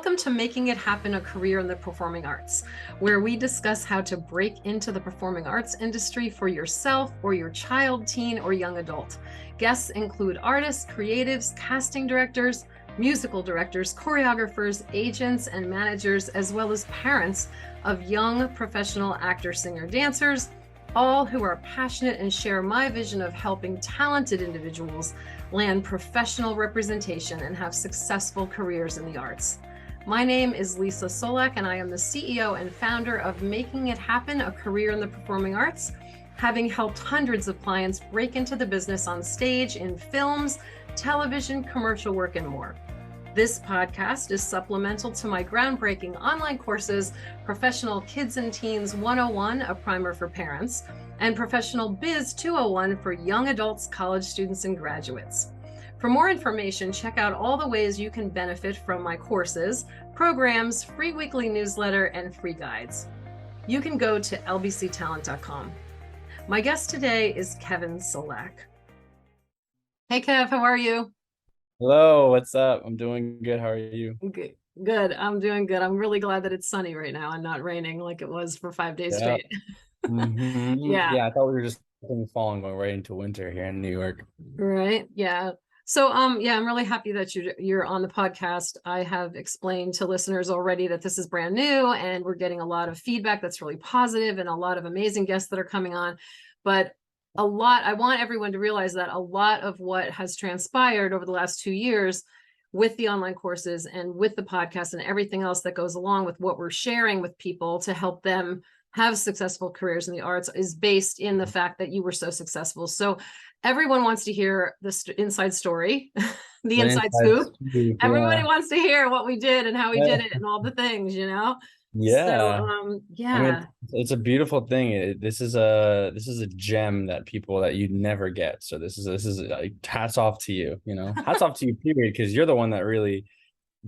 Welcome to Making It Happen, a career in the performing arts, where we discuss how to break into the performing arts industry for yourself or your child, teen, or young adult. Guests include artists, creatives, casting directors, musical directors, choreographers, agents, and managers, as well as parents of young professional actors, singer, dancers, all who are passionate and share my vision of helping talented individuals land professional representation and have successful careers in the arts. My name is Lisa Csolak, and I am the CEO and founder of Making It Happen, a career in the performing arts, having helped hundreds of clients break into the business on stage, in films, television, commercial work, and more. This podcast is supplemental to my groundbreaking online courses, Professional Kids and Teens 101, a primer for parents, and Professional Biz 201 for young adults, college students, and graduates. For more information, check out all the ways you can benefit from my courses, programs, free weekly newsletter, and free guides. You can go to lbctalent.com. My guest today is Kevin Csolak. Hey, Kev, how are you? Hello, what's up? I'm doing good. How are you? Good. I'm doing good. I'm really glad that it's sunny right now and not raining like it was for 5 days Yeah. straight. Yeah. Yeah, I thought we were just in fall and going right into winter here in New York. Right. Yeah. So, yeah, I'm really happy that you're on the podcast. I have explained to listeners already that this is brand new and we're getting a lot of feedback that's really positive and a lot of amazing guests that are coming on. But I want everyone to realize that a lot of what has transpired over the last 2 years with the online courses and with the podcast and everything else that goes along with what we're sharing with people to help them have successful careers in the arts is based in the fact that you were so successful. So everyone wants to hear the inside story, the inside scoop. Everybody wants to hear what we did and how we did it and all the things, Yeah. So, yeah. I mean, it's a beautiful thing. This is a gem that you never get. So this is hats off to you, hats off to you, period, because you're the one that really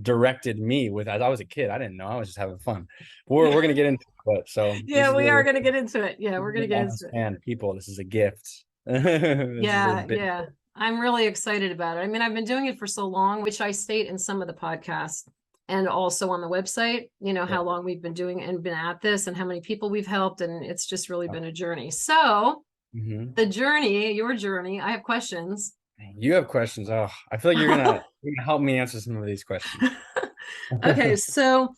directed me as I was a kid. I didn't know. I was just having fun. We're going to get into it. So yeah, we are going to get into it. Yeah, we're going to get into it. And people, this is a gift. Yeah. I'm really excited about it. I mean, I've been doing it for so long, which I state in some of the podcasts and also on the website, how long we've been doing and been at this and how many people we've helped. And it's just really been a journey. So the journey, your journey, I have questions. You have questions. Oh, I feel like you're gonna help me answer some of these questions. Okay, so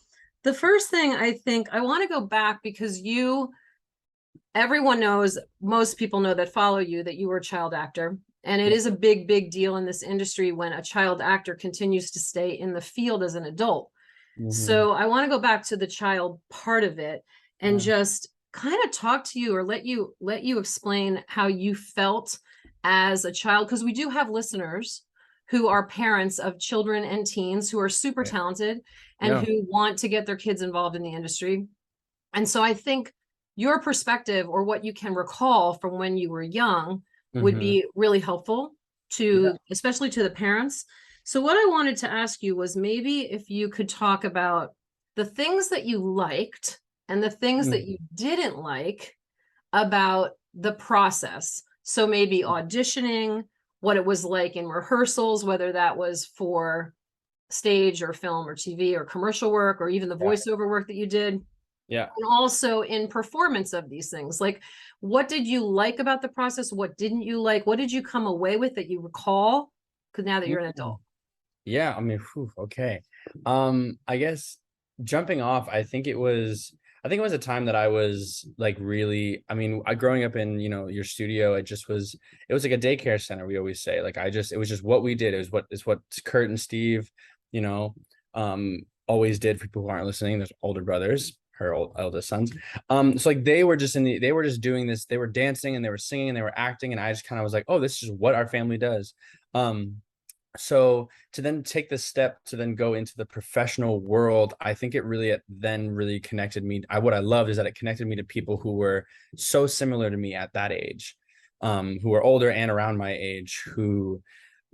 the first thing I think I want to go back because everyone knows, most people know that follow you, that you were a child actor. And it is a big, big deal in this industry when a child actor continues to stay in the field as an adult. So I want to go back to the child part of it and just kind of talk to you or let you explain how you felt as a child, because we do have listeners who are parents of children and teens who are super talented and who want to get their kids involved in the industry. And so I think your perspective or what you can recall from when you were young would be really helpful especially to the parents. So what I wanted to ask you was maybe if you could talk about the things that you liked and the things that you didn't like about the process. So maybe auditioning, what it was like in rehearsals, whether that was for stage or film or TV or commercial work, or even the voiceover work that you did. Yeah. And also in performance of these things, like what did you like about the process? What didn't you like? What did you come away with that you recall? Because now that you're an adult. Yeah, I mean, okay. I guess jumping off, I think it was a time that I was like really, I mean, growing up in, your studio, it was like a daycare center, we always say. Like it was just what we did. It was what Kurt and Steve, always did. For people who aren't listening, there's older brothers, her eldest sons. So like they were just doing this, they were dancing and they were singing and they were acting, and I just kind of was like, oh, this is what our family does. So to then take the step to then go into the professional world, I think it really connected me. What I loved is that it connected me to people who were so similar to me at that age, who were older and around my age, who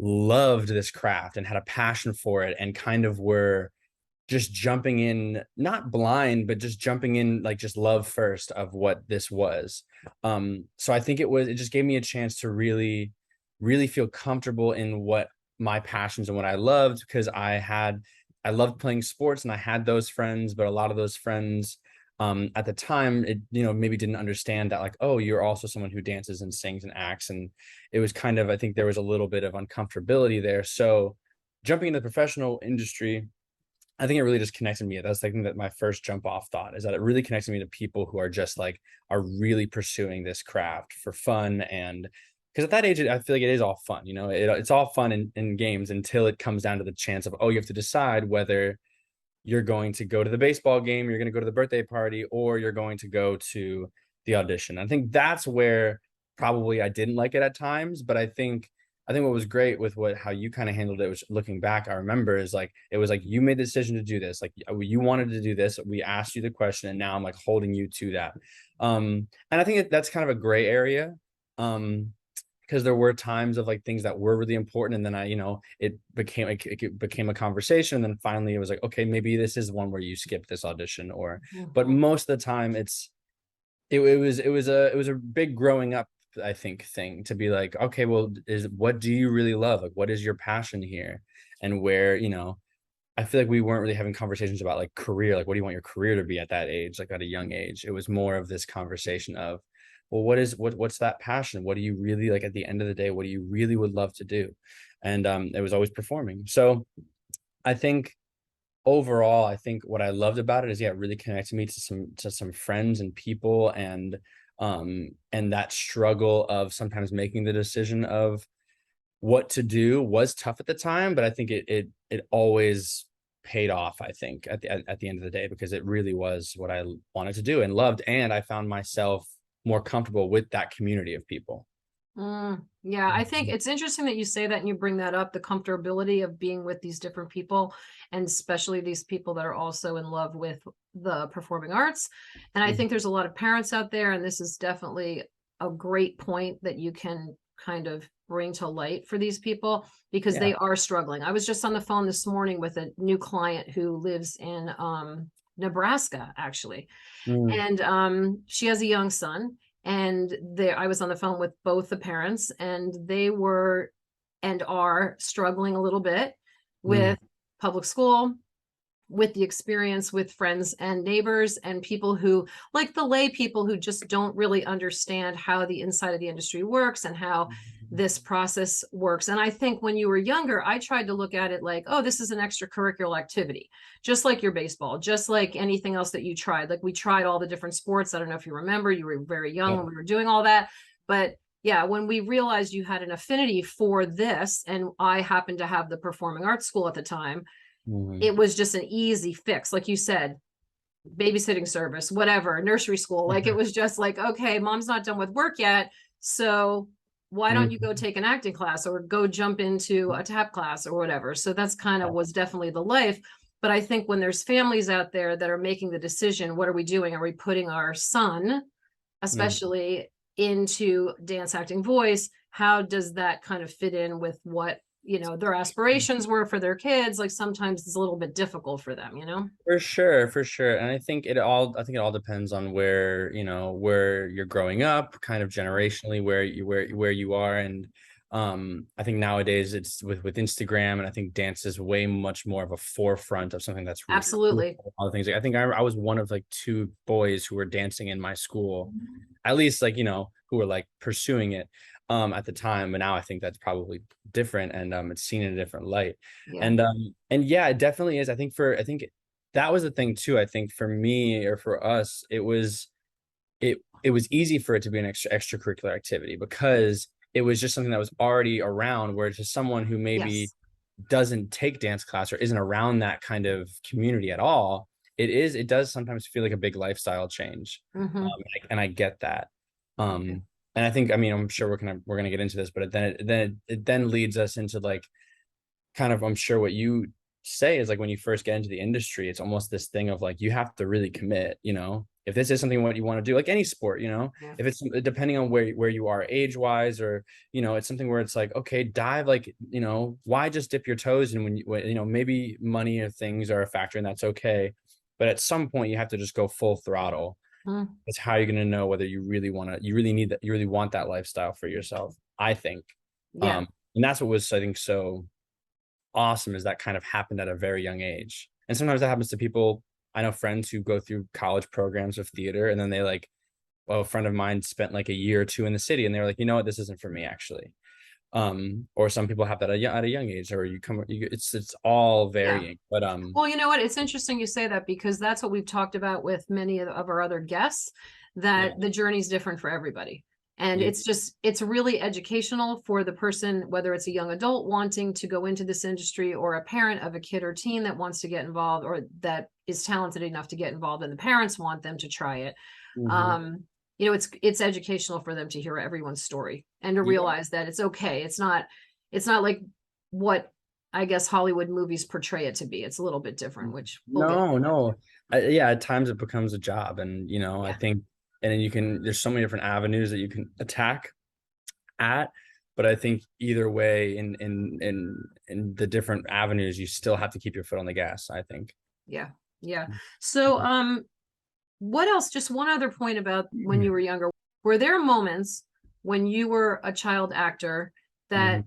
loved this craft and had a passion for it and kind of were just jumping in, not blind, but just jumping in, like just love first of what this was. So I think it just gave me a chance to really, really feel comfortable in what my passions and what I loved, because I had I loved playing sports and I had those friends, but a lot of those friends at the time, it, maybe didn't understand that, like, oh, you're also someone who dances and sings and acts. And it was kind of, I think there was a little bit of uncomfortability there. So jumping into the professional industry, I think it really just connected me. That's, I think, that my first jump off thought is that it really connected me to people who are just like, are really pursuing this craft for fun. And because at that age, I feel like it is all fun, it's all fun in games until it comes down to the chance of, oh, you have to decide whether you're going to go to the baseball game, you're going to go to the birthday party, or you're going to go to the audition. I think that's where probably I didn't like it at times, but I think what was great with how you kind of handled it, was looking back, I remember, is like, it was like, you made the decision to do this. Like, you wanted to do this. We asked you the question, and now I'm like holding you to that. And I think that's kind of a gray area. Because there were times of like things that were really important, and then it became a conversation, and then finally it was like, okay, maybe this is one where you skip this audition, but most of the time it was a big growing up, I think, thing to be like, okay, well, what do you really love? Like, what is your passion here? And where, I feel like we weren't really having conversations about like career, like what do you want your career to be at that age, like at a young age. It was more of this conversation of, well, what's that passion? What do you really like at the end of the day? What do you really would love to do? And it was always performing. So I think overall, I think what I loved about it is, yeah, it really connected me to some friends and people, and that struggle of sometimes making the decision of what to do was tough at the time, but I think it always paid off, I think, at the end of the day, because it really was what I wanted to do and loved, and I found myself more comfortable with that community of people. Yeah, I think it's interesting that you say that and you bring that up, the comfortability of being with these different people, and especially these people that are also in love with the performing arts. And I Mhm. think there's a lot of parents out there, and this is definitely a great point that you can kind of bring to light for these people, because Yeah. they are struggling. I was just on the phone this morning with a new client who lives in Nebraska, actually. Mm, And she has a young son, and I was on the phone with both the parents, and they were and are struggling a little bit mm, with public school, with the experience with friends and neighbors and people who, like the lay people who just don't really understand how the inside of the industry works and how this process works. And I think when you were younger, I tried to look at it like, oh, this is an extracurricular activity, just like your baseball, just like anything else that you tried. Like we tried all the different sports. I don't know if you remember, you were very young yeah. when we were doing all that. But yeah, when we realized you had an affinity for this, and I happened to have the performing arts school at the time, Mhm. it was just an easy fix. Like you said, babysitting service, whatever, nursery school. Like it was just like, okay, mom's not done with work yet. So why don't you go Mhm. take an acting class or go jump into a tap class or whatever? So that's kind of was definitely the life. But I think when there's families out there that are making the decision, what are we doing? Are we putting our son, Mhm. especially, into dance, acting, voice? How does that kind of fit in with what their aspirations were for their kids? Like sometimes it's a little bit difficult for them. For sure, for sure. And I think it all depends on where you're growing up, kind of generationally, where you are. And I think nowadays it's with Instagram, and I think dance is way much more of a forefront of something that's really cool. Absolutely. All the things, I think I was one of like two boys who were dancing in my school, at least, like, who were like pursuing it at the time. But now I think that's probably different, and it's seen in a different light. Yeah. And yeah, it definitely is. I think that was the thing too. I think for me, or for us, it was easy for it to be an extracurricular activity, because it was just something that was already around, where just someone who maybe Yes. doesn't take dance class or isn't around that kind of community at all, it does sometimes feel like a big lifestyle change. Hmm. And I get that. Okay. um and I think, I mean, I'm sure we're gonna get into this, but it then leads us into like, kind of, I'm sure what you say is like, when you first get into the industry, it's almost this thing of like, you have to really commit, if this is something what you want to do, like any sport, Yeah. if it's depending on where you are age wise, or it's something where it's like, okay, dive, like, why just dip your toes? And when maybe money or things are a factor, and that's okay, but at some point you have to just go full throttle. Mm. It's how you're going to know whether you really need that, you really want that lifestyle for yourself, I think. Yeah. um and that's what was, I think, so awesome is that kind of happened at a very young age. And sometimes that happens to people. I know friends who go through college programs of theater, and then they like, well, a friend of mine spent like a year or two in the city, and they were like, you know what, this isn't for me actually. Or some people have that at a young age, or it's all varying. But well, you know what? It's interesting you say that, because that's what we've talked about with many of our other guests, that the journey's different for everybody. And it's really educational for the person, whether it's a young adult wanting to go into this industry, or a parent of a kid or teen that wants to get involved, or that is talented enough to get involved and the parents want them to try it. You know, it's educational for them to hear everyone's story and to realize that it's okay. It's not like what I guess Hollywood movies portray it to be. It's a little bit different, which no. Yeah, at times it becomes a job, and I think, and then there's so many different avenues that you can attack at, but I think either way, in the different avenues, you still have to keep your foot on the gas, I think. Yeah. So what else? Just one other point about when you were younger. Were there moments when you were a child actor that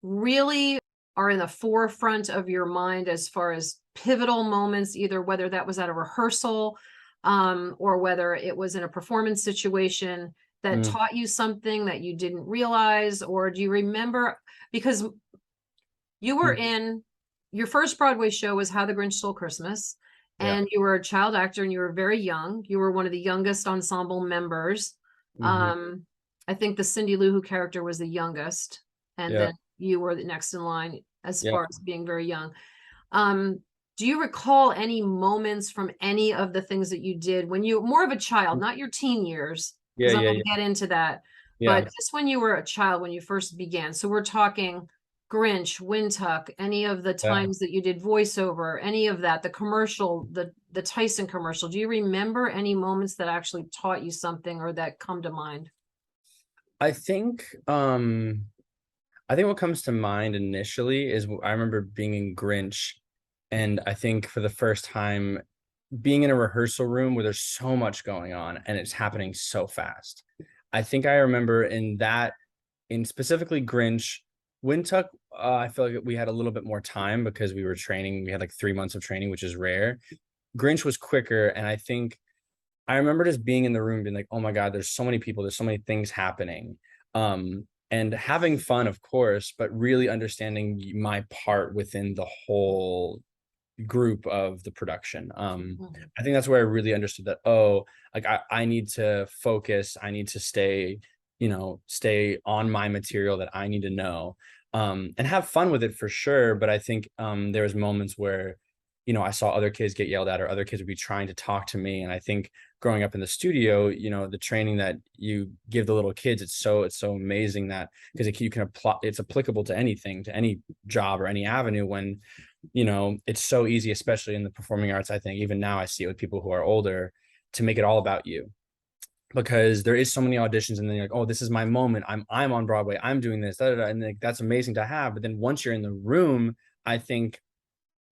really are in the forefront of your mind as far as pivotal moments, either whether that was at a rehearsal, or whether it was in a performance situation that taught you something that you didn't realize? Or do you remember, because you were in your first Broadway show was How the Grinch Stole Christmas, and you were a child actor and you were very young. You were one of the youngest ensemble members. I think the Cindy Lou Who character was the youngest, and then you were the next in line as far as being very young. Do you recall any moments from any of the things that you did when you were more of a child, not your teen years, because I'm going to get into that, but just when you were a child, when you first began? So we're talking Grinch, Wintuck, any of the times that you did voiceover, any of that, the commercial, the Tyson commercial. Do you remember any moments that actually taught you something or that come to mind? I think what comes to mind initially is I remember being in Grinch, and I think for the first time being in a rehearsal room where there's so much going on and it's happening so fast. I think I remember in specifically Grinch. Wintuck, I feel like we had a little bit more time because we were training. We had like 3 months of training, which is rare. Grinch was quicker, and I think I remember just being in the room being like, oh my God, there's so many people, there's so many things happening. And having fun, of course, but really understanding my part within the whole group of the production. I think that's where I really understood that, like I need to focus, I need to stay on my material that I need to know, and have fun with it for sure. But I think there was moments where I saw other kids get yelled at, or other kids would be trying to talk to me. And I think growing up in the studio, the training that you give the little kids, it's so amazing that, because you can apply, it's applicable to anything, to any job or any avenue, when it's so easy, especially in the performing arts. I think even now I see it with people who are older, to make it all about you, because there is so many auditions, and then you're like, oh, this is my moment, I'm on Broadway, I'm doing this, and like, that's amazing to have. But then once you're in the room, I think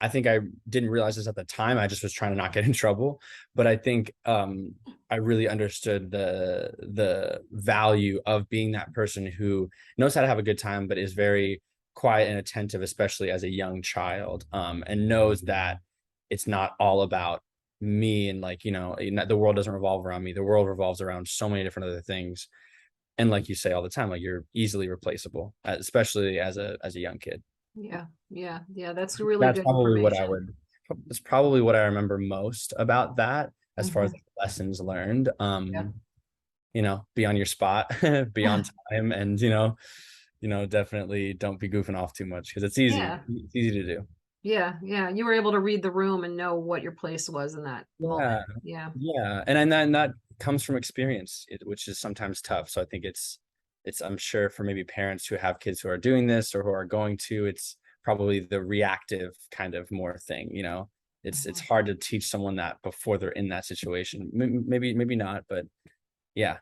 I didn't realize this at the time. I just was trying to not get in trouble. But I think I really understood the value of being that person who knows how to have a good time, but is very quiet and attentive, especially as a young child, and knows that it's not all about me, and like, the world doesn't revolve around me. The world revolves around so many different other things. And like you say all the time, like, you're easily replaceable, especially as a young kid. Yeah. That's really good information. That's probably what I remember most about that, as far as like lessons learned. Be on your spot, be on time, and definitely don't be goofing off too much, because it's easy. It's easy to do. Yeah. You were able to read the room and know what your place was in that moment. Yeah. And then that comes from experience, which is sometimes tough. So I think it's I'm sure for maybe parents who have kids who are doing this, or who are going to, it's probably the reactive kind of more thing. It's hard to teach someone that before they're in that situation. Maybe not, but yeah.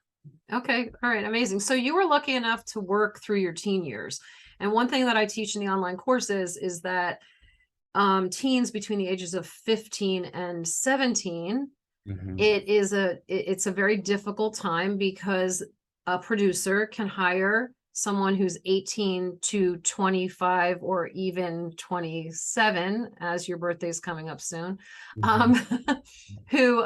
Okay. All right. Amazing. So you were lucky enough to work through your teen years. And one thing that I teach in the online courses is that teens between the ages of 15 and 17, it's a very difficult time, because a producer can hire someone who's 18 to 25 or even 27, as your birthday's coming up soon, Mhm. who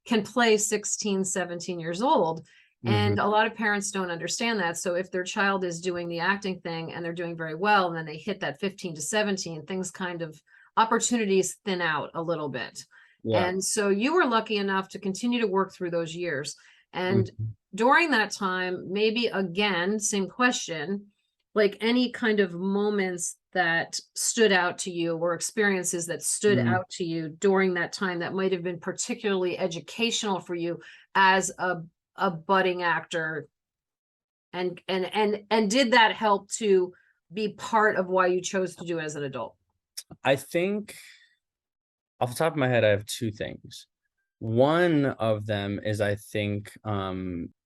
can play 16, 17 years old. Mhm. And a lot of parents don't understand that. So if their child is doing the acting thing and they're doing very well, and then they hit that 15 to 17, things kind of, opportunities thin out a little bit. Yeah. And so you were lucky enough to continue to work through those years. And Mhm. during that time, maybe again, same question, like any kind of moments that stood out to you or experiences that stood Mhm. out to you during that time that might have been particularly educational for you as a budding actor, and did that help to be part of why you chose to do it as an adult? I think off the top of my head, I have two things. One of them is I think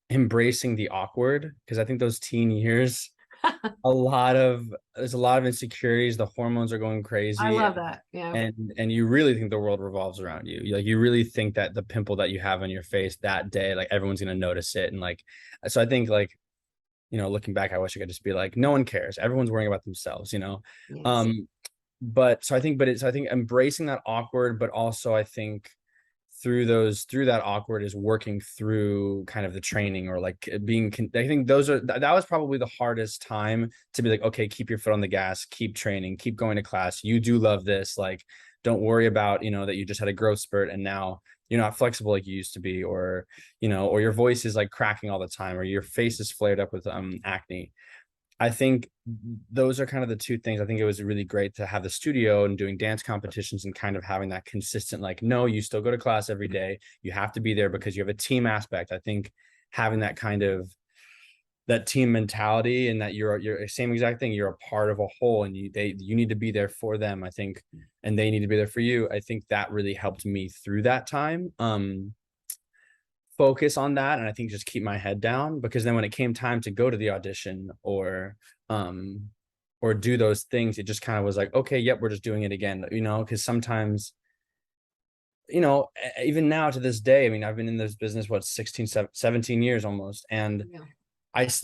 embracing the awkward, because I think those teen years, there's a lot of insecurities, the hormones are going I crazy, love that. Yeah. and you really think the world revolves around you. Like you really think that the pimple that you have on your face that day, like everyone's gonna notice it. And like so I think like, looking back, I wish I could just be like, no one cares. Everyone's worrying about themselves. Yes. Um, but so I think embracing that awkward, but also I think through that awkward is working through kind of the training, or like I think that was probably the hardest time to be like, okay, keep your foot on the gas, keep training, keep going to class. You do love this. Like, don't worry about, that you just had a growth spurt and now you're not flexible like you used to be, or your voice is like cracking all the time, or your face is flared up with acne. I think those are kind of the two things. I think it was really great to have the studio and doing dance competitions and kind of having that consistent, like, no, you still go to class every day. You have to be there because you have a team aspect. I think having that kind of that team mentality, and that you're same exact thing. You're a part of a whole, and you need to be there for them, I think, and they need to be there for you. I think that really helped me through that time. Focus on that, and I think just keep my head down, because then when it came time to go to the audition um or do those things, it just kind of was like, okay, yep, we're just doing it again, because sometimes, even now to this day, I mean, I've been in this business, what, 17 years almost, and Yeah.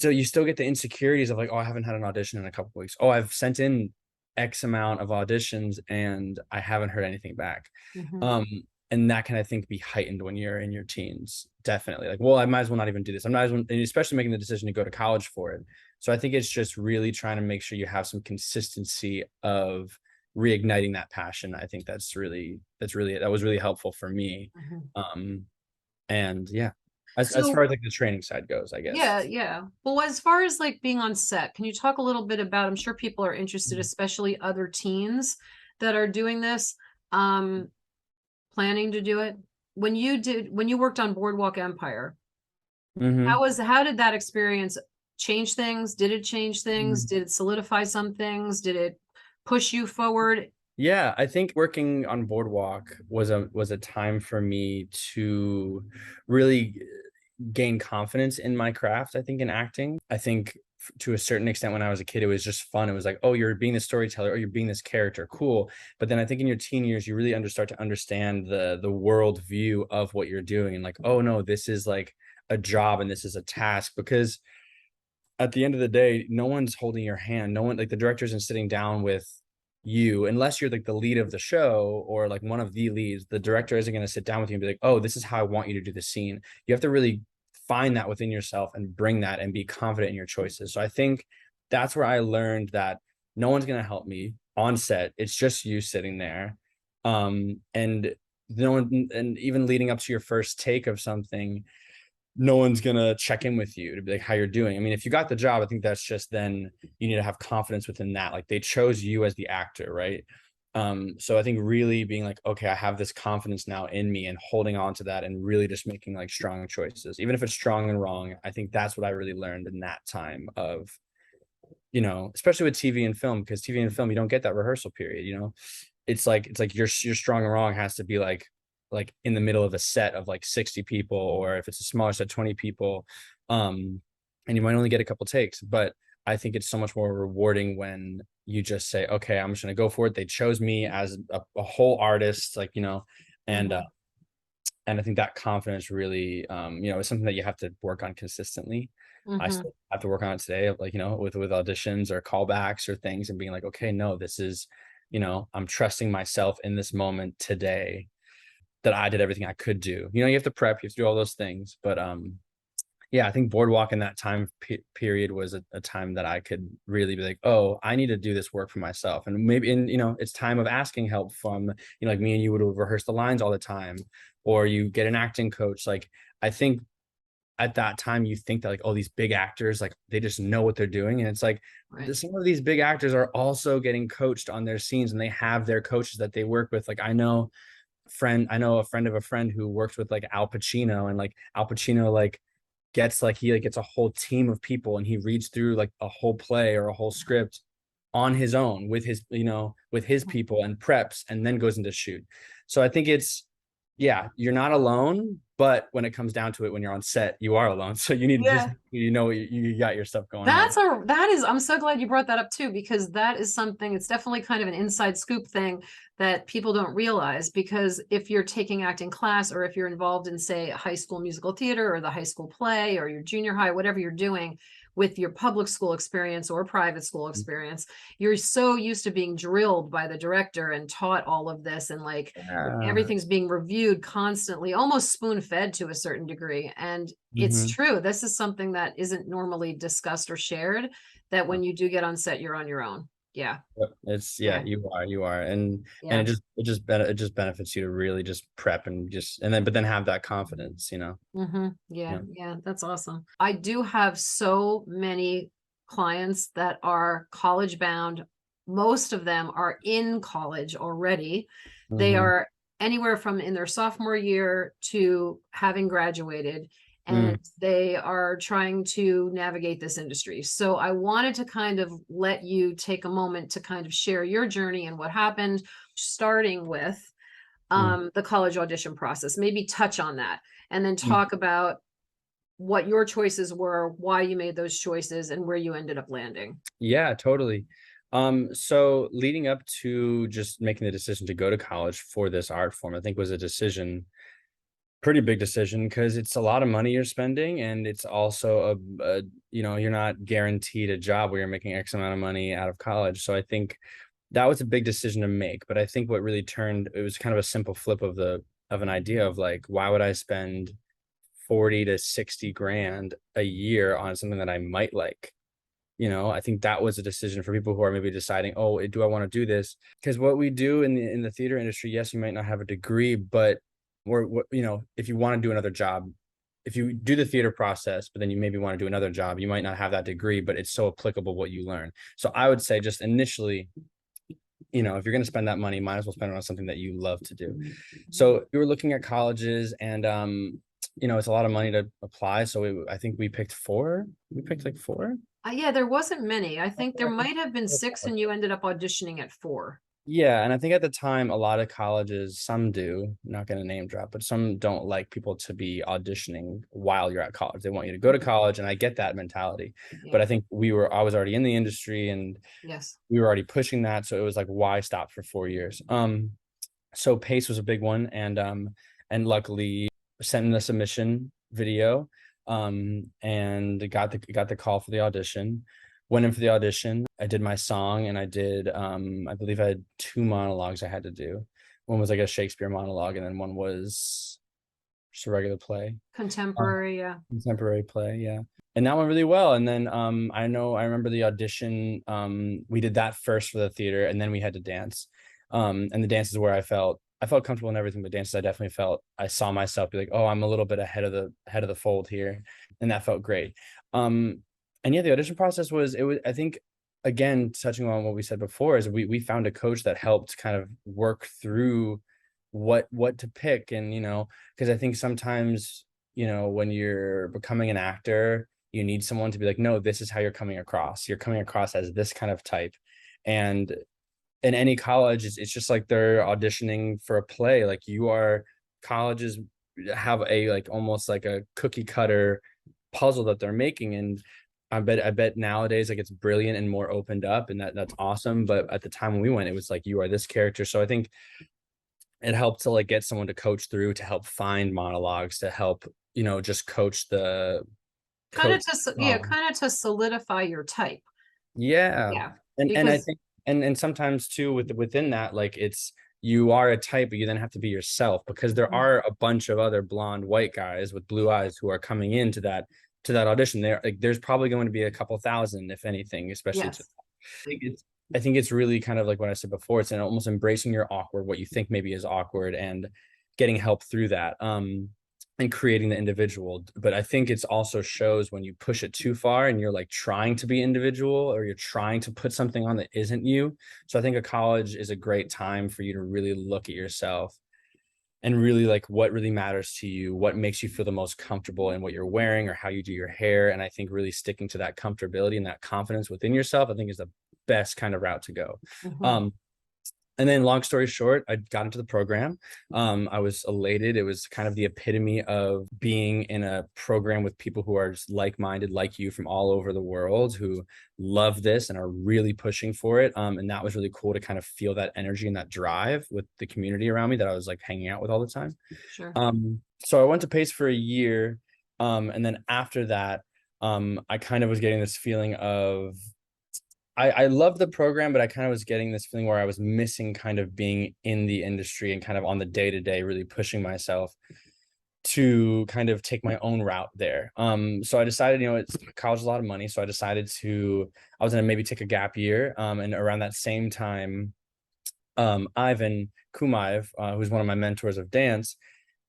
you still get the insecurities of like, oh, I haven't had an audition in a couple of weeks. Oh, I've sent in X amount of auditions and I haven't heard anything back. Mhm. Um, and that can, I think, be heightened when you're in your teens. Definitely. Like, well, I might as well not even do this. I'm not as well, and especially making the decision to go to college for it. So I think it's just really trying to make sure you have some consistency of reigniting that passion. I think that was really helpful for me. Mhm. Um, and yeah, as So far as like the training side goes, I guess. yeah, yeah. Well, as far as like being on set, can you talk a little bit about, I'm sure people are interested, especially other teens that are doing this, um, planning to do it. When you worked on Boardwalk Empire, Mm-hmm. how did that experience change things? Did it change things? Did it solidify some things? Did it push you forward? Yeah, I think working on Boardwalk was a time for me to really gain confidence in my craft. I think in acting, I think to a certain extent when I was a kid, it was just fun. It was like, oh, you're being the storyteller, or you're being this character, cool. But then I think in your teen years, you really start to understand the world view of what you're doing, and like, oh no, this is like a job and this is a task, because at the end of the day, no one's holding your hand. No one, like the director isn't sitting down with you unless you're like the lead of the show or like one of the leads. The director isn't going to sit down with you and be like, oh, this is how I want you to do the scene. You have to really find that within yourself and bring that and be confident in your choices. So I think that's where I learned that no one's going to help me on set. It's just you sitting there. And no one, and even leading up to your first take of something, no one's gonna check in with you to be like how you're doing. I mean, if you got the job, I think that's just, then you need to have confidence within that. Like they chose you as the actor, right? So I think really being like, okay, I have this confidence now in me, and holding on to that and really just making like strong choices, even if it's strong and wrong. I think that's what I really learned in that time of, especially with TV and film, because TV and film, you don't get that rehearsal period. It's like your strong and wrong has to be like in the middle of a set of like 60 people, or if it's a smaller set, 20 people. And you might only get a couple takes, but I think it's so much more rewarding when you just say, okay, I'm just gonna go for it. They chose me as a whole artist, like, and Mhm. And I think that confidence really, is something that you have to work on consistently. I Mm-hmm. still have to work on it today, like, with auditions or callbacks or things, and being like, okay, no, this is, I'm trusting myself in this moment today, that I did everything I could do. You have to prep, you have to do all those things. But yeah, I think Boardwalk in that time period was a time that I could really be like, oh, I need to do this work for myself. And maybe, it's time of asking help from, like me and you would rehearse the lines all the time, or you get an acting coach. Like, I think at that time you think that, like, oh, these big actors, like, they just know what they're doing. And it's like, Right. some of these big actors are also getting coached on their scenes, and they have their coaches that they work with. Like, I know a friend of a friend who works with, like, Al Pacino, and like Al Pacino, like, he like gets a whole team of people, and he reads through like a whole play or a whole script on his own with his people, and preps, and then goes into shoot. So I think it's, yeah, you're not alone, but when it comes down to it, when you're on set, you are alone. So you need to just, Yeah. you got your stuff going on. I'm so glad you brought that up too, because that is something, it's definitely kind of an inside scoop thing that people don't realize. Because if you're taking acting class, or if you're involved in, say, high school musical theater or the high school play, or your junior high, whatever you're doing with your public school experience or private school experience, you're so used to being drilled by the director and taught all of this, and like Yeah. everything's being reviewed constantly, almost spoon fed to a certain degree. And it's Mhm. true, this is something that isn't normally discussed or shared, that when you do get on set, you're on your own. Yeah. Yep. It's, yeah, Yeah. you are, and Yeah. it just benefits you to really just prep, and just, but then have that confidence. Mm-hmm. Yeah. Yeah. Yeah. That's awesome. I do have so many clients that are college bound. Most of them are in college already. They Hmm. are anywhere from in their sophomore year to having graduated, and Mm. they are trying to navigate this industry. So I wanted to kind of let you take a moment to kind of share your journey and what happened, starting with Mm. the college audition process. Maybe touch on that, and then Mm. talk about what your choices were, why you made those choices, and where you ended up landing. Yeah, totally. So leading up to just making the decision to go to college for this art form, I think was a decision, pretty big decision, because it's a lot of money you're spending, and it's also you're not guaranteed a job where you're making X amount of money out of college. So I think that was a big decision to make. But I think what really it was kind of a simple flip of an idea of, like, why would I spend 40 to 60 grand a year on something that I might like? I think that was a decision for people who are maybe deciding, oh, do I want to do this? Because what we do in the theater industry, yes, you might not have a degree, but if you want to do another job, if you do the theater process, but then you maybe want to do another job, you might not have that degree, but it's so applicable what you learn. So I would say, just initially, if you're going to spend that money, might as well spend it on something that you love to do. So we were looking at colleges, and it's a lot of money to apply. So I think we picked four. We picked like four. Yeah, there wasn't many. I think there might have been six, and you ended up auditioning at four. Yeah, and I think at the time, a lot of colleges, some do, not going to name drop, but some don't like people to be auditioning while you're at college. They want you to go to college, and I get that mentality. But Yeah. I think I was already in the industry, and Yes. we were already pushing that, so it was like, why stop for 4 years? So pace was a big one, and luckily sent in the submission video, and got the call for the audition. Went in for the audition. I did my song, and I believe I had two monologues I had to do. One was like a Shakespeare monologue, and then one was just a regular play. Contemporary. Yeah. Contemporary play, yeah. And that went really well. And then I remember the audition. We did that first for the theater, and then we had to dance. And the dance is where I felt comfortable in everything, but dances, I saw myself be like, oh, I'm a little bit ahead of the fold here. And that felt great. And yeah, the audition process was I think, again, touching on what we said before, is we found a coach that helped kind of work through what to pick. And because I think sometimes, when you're becoming an actor, you need someone to be like, no, this is how you're coming across. You're coming across as this kind of type. And in any college, it's just like they're auditioning for a play. Like, colleges have a, like, almost like a cookie cutter puzzle that they're making. And I bet nowadays, like, it's brilliant and more opened up, and that's awesome. But at the time when we went, it was like, you are this character. So I think it helped to like get someone to coach through, to help find monologues, to help, just coach the Kind of coach. to, yeah, kind of to solidify your type. Yeah. Yeah, And I because think and sometimes too within that, like it's you are a type, but you then have to be yourself, because there are a bunch of other blonde white guys with blue eyes who are coming into that audition. There, like, there's probably going to be a couple thousand, if anything, especially to yes. I think it's really kind of like what I said before. It's almost embracing your awkward, what you think maybe is awkward, and getting help through that. And creating the individual. But I think it's also shows when you push it too far and you're like trying to be individual, or you're trying to put something on that isn't you. So I think a college is a great time for you to really look at yourself and really like what really matters to you, what makes you feel the most comfortable in what you're wearing or how you do your hair. And I think really sticking to that comfortability and that confidence within yourself, I think, is the best kind of route to go. Mhm. Um, and then long story short, I got into the program. I was elated. It was kind of the epitome of being in a program with people who are just like-minded like you from all over the world, who love this and are really pushing for it. And that was really cool to kind of feel that energy and that drive with the community around me that I was like hanging out with all the time. Sure. So I went to Pace for a year. And then after that, I kind of was getting this feeling of I love the program, but I kind of was getting this feeling where I was missing kind of being in the industry and kind of on the day to day, really pushing myself to kind of take my own route there. So I decided, it's college is a lot of money. So I was gonna maybe take a gap year. And around that same time, Ivan Kumaev, who's one of my mentors of dance,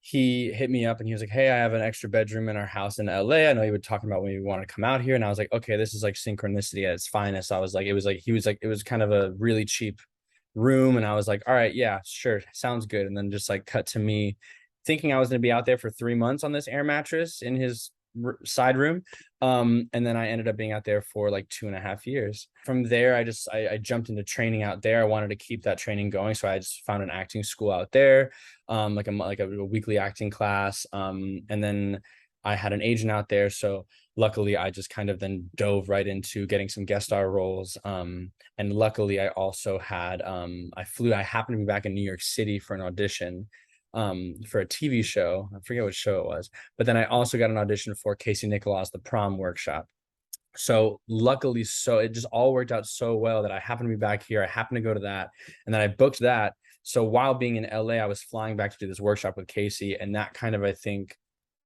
he hit me up and he was like, "Hey, I have an extra bedroom in our house in LA. I know you were talking about when you want to come out here." And I was like, "Okay, this is like synchronicity at its finest." I was like, it was kind of a really cheap room. And I was like, "All right, yeah, sure. Sounds good." And then just like cut to me thinking I was going to be out there for 3 months on this air mattress in his side room. And then I ended up being out there for like 2.5 years. From there, I jumped into training out there. I wanted to keep that training going. So I just found an acting school out there, like a weekly acting class. And then I had an agent out there. So luckily I just kind of then dove right into getting some guest star roles. And luckily I also had I happened to be back in New York City for an audition for a TV show. I forget what show it was, but then I also got an audition for Casey Nichola's The Prom Workshop. So luckily, so it just all worked out so well that I happened to be back here. I happened to go to that, and then I booked that. So while being in LA, I was flying back to do this workshop with Casey, and that kind of,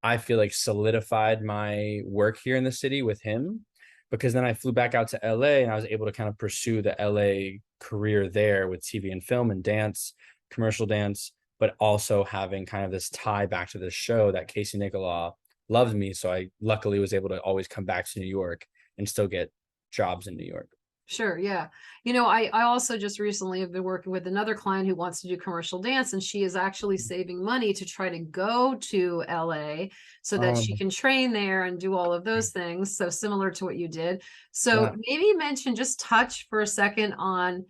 I feel like solidified my work here in the city with him, because then I flew back out to LA and I was able to kind of pursue the LA career there with TV and film and dance, commercial dance, but also having kind of this tie back to this show that Casey Nicholaw loved me. So I luckily was able to always come back to New York and still get jobs in New York. Sure, yeah. I also just recently have been working with another client who wants to do commercial dance, and she is actually saving money to try to go to LA so that she Um, can train there and do all of those things. So similar to what you did. So yeah. maybe just touch for a second on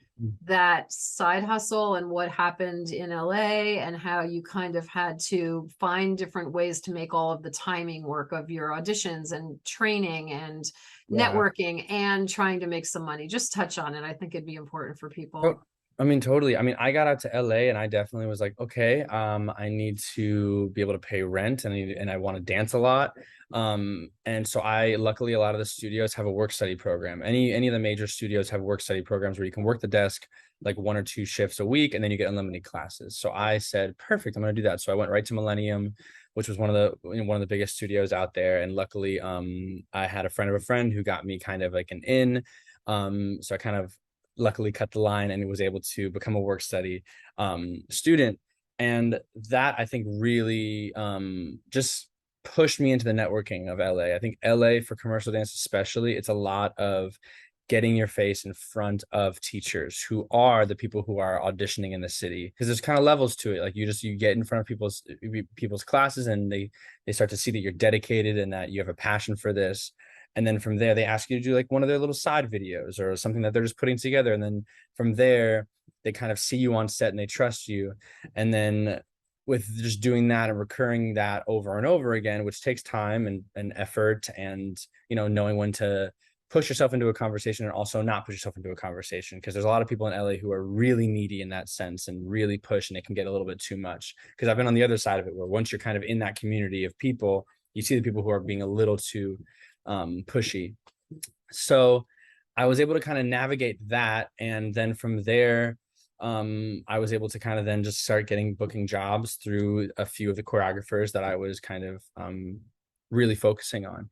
that side hustle and what happened in LA and how you kind of had to find different ways to make all of the timing work of your auditions and training and Yeah. networking and trying to make some money. Just touch on it. I think it'd be important for Oh, people. I mean, totally. I mean, I got out to LA and I definitely was like, okay, I need to be able to pay rent, and I want to dance a lot. And so luckily a lot of the studios have a work study program. Any of the major studios have work study programs where you can work the desk like 1 or 2 shifts a week and then you get unlimited classes. So I said, perfect, I'm gonna do that. So I went right to Millennium, which was one of the biggest studios out there. And luckily, I had a friend of a friend who got me kind of like an in. So I kind of luckily cut the line and was able to become a work study student. And that, I think, really just pushed me into the networking of LA. I think LA for commercial dance, especially, it's a lot of getting your face in front of teachers who are the people who are auditioning in the city, because there's kind of levels to it. Like you get in front of people's classes, and they start to see that you're dedicated and that you have a passion for this. And then from there they ask you to do like one of their little side videos or something that they're just putting together, and then from there they kind of see you on set and they trust you. And then with just doing that and recurring that over and over again, which takes time and effort, and knowing when to push yourself into a conversation and also not push yourself into a conversation, because there's a lot of people in LA who are really needy in that sense and really push, and it can get a little bit too much. Because I've been on the other side of it, where once you're kind of in that community of people, you see the people who are being a little too pushy. So I was able to kind of navigate that, and then from there I was able to kind of then just start getting booking jobs through a few of the choreographers that I was kind of really focusing on.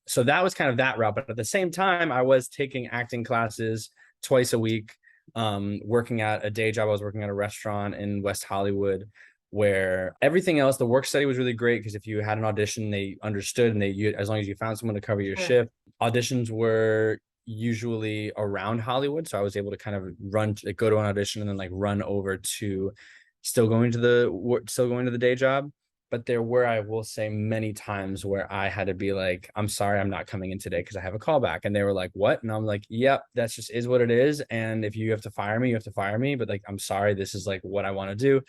So that was kind of that route. But at the same time, I was taking acting classes twice a week, working at a day job. I was working at a restaurant in West Hollywood, where everything else, the work study was really great, because if you had an audition, they understood, and as long as you found someone to cover your shift. Auditions were usually around Hollywood, so I was able to kind of go to an audition and then like run over to still going to the day job. But there were, I will say, many times where I had to be like, I'm sorry, I'm not coming in today because I have a callback. And they were like, what? And I'm like, yep, that's just is what it is. And if you have to fire me, you have to fire me. But like, I'm sorry, this is like what I want to do.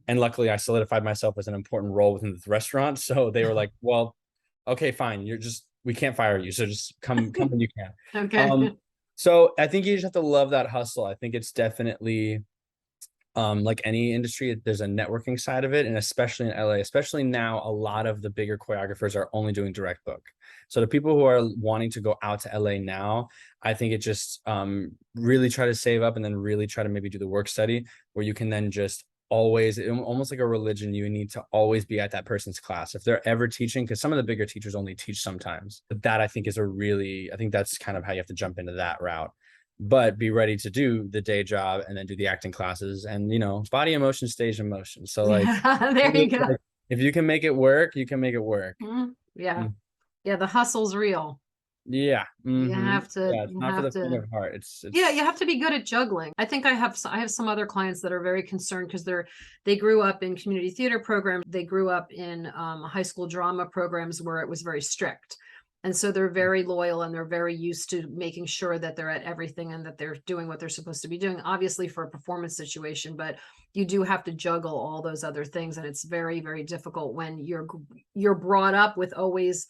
And luckily I solidified myself as an important role within the restaurant. So they were like, well, okay, fine. We can't fire you. So just come when you can. Okay. So I think you just have to love that hustle. I think it's definitely, like any industry, there's a networking side of it. And especially in LA, especially now, a lot of the bigger choreographers are only doing direct book. So the people who are wanting to go out to LA now, I think it just really try to save up and then really try to maybe do the work study, where you can then just always, almost like a religion, you need to always be at that person's class if they're ever teaching, because some of the bigger teachers only teach sometimes. But that I think I think that's kind of how you have to jump into that route. But be ready to do the day job and then do the acting classes, and body emotion, stage emotion. So like, there you go. If you can make it work, you can make it work. Yeah. Yeah. The hustle's real. Yeah. You have to, yeah, it's not for the faint of heart. yeah, you have to be good at juggling. I think I have some other clients that are very concerned because they grew up in community theater programs. They grew up in high school drama programs where it was very strict. And so they're very loyal and they're very used to making sure that they're at everything and that they're doing what they're supposed to be doing, obviously for a performance situation, but you do have to juggle all those other things. And it's very, very difficult when you're brought up with always